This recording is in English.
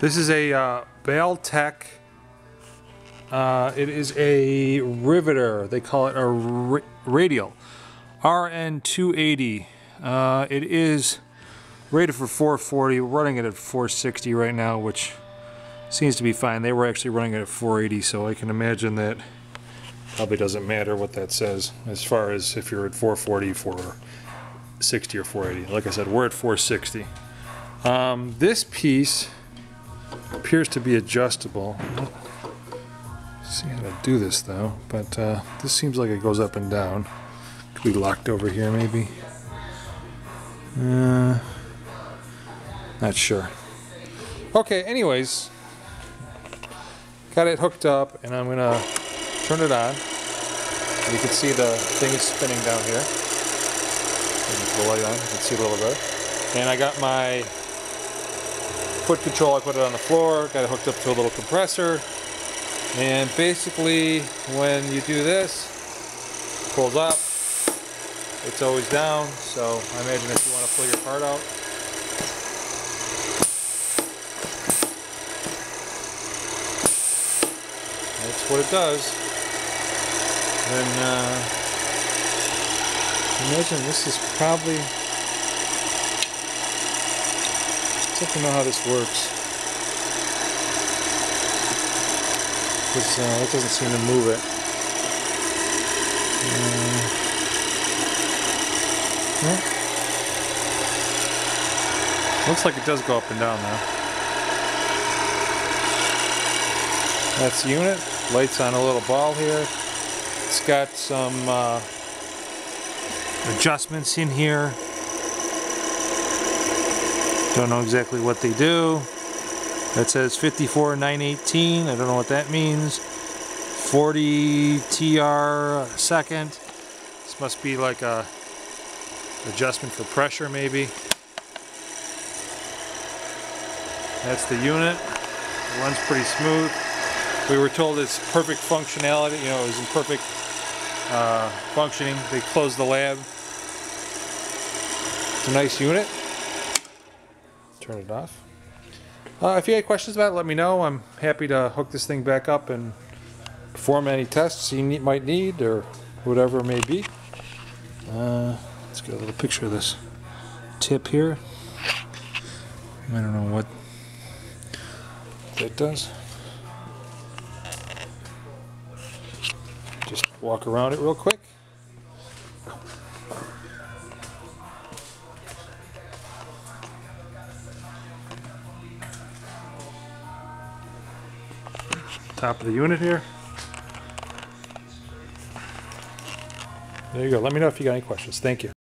This is a Baltec. It is a Riveter. They call it a Radial. RN-280. It is rated for 440. We're running it at 460 right now, which seems to be fine. They were actually running it at 480, so I can imagine that probably doesn't matter what that says as far as if you're at 440, 460, or 480. Like I said, we're at 460. This piece appears to be adjustable. See how to do this though, but this seems like it goes up and down. Could be locked over here maybe. Not sure. Okay, anyways, got it hooked up and I'm gonna turn it on. You can see the thing is spinning down here. The light on, you can see it a little bit. And I got my foot control, I put it on the floor, got it hooked up to a little compressor. And basically, when you do this, it pulls up, it's always down, so I imagine if you want to pull your part out, that's what it does. And imagine this is probably, let's have to know how this works. Because it doesn't seem to move it. Looks like it does go up and down now. That's the unit. Lights on a little ball here. It's got some adjustments in here. Don't know exactly what they do. That says 54,918. I don't know what that means. 40 TR a second. This must be like a adjustment for pressure maybe. That's the unit. It runs pretty smooth. We were told it's perfect functionality. You know, it was in perfect functioning. They closed the lab. It's a nice unit. Turn it off. If you have questions about it, let me know. I'm happy to hook this thing back up and perform any tests you might need or whatever it may be. Let's get a little picture of this tip here. I don't know what that does. Just walk around it real quick. Top of the unit here. There you go. Let me know if you got any questions. Thank you.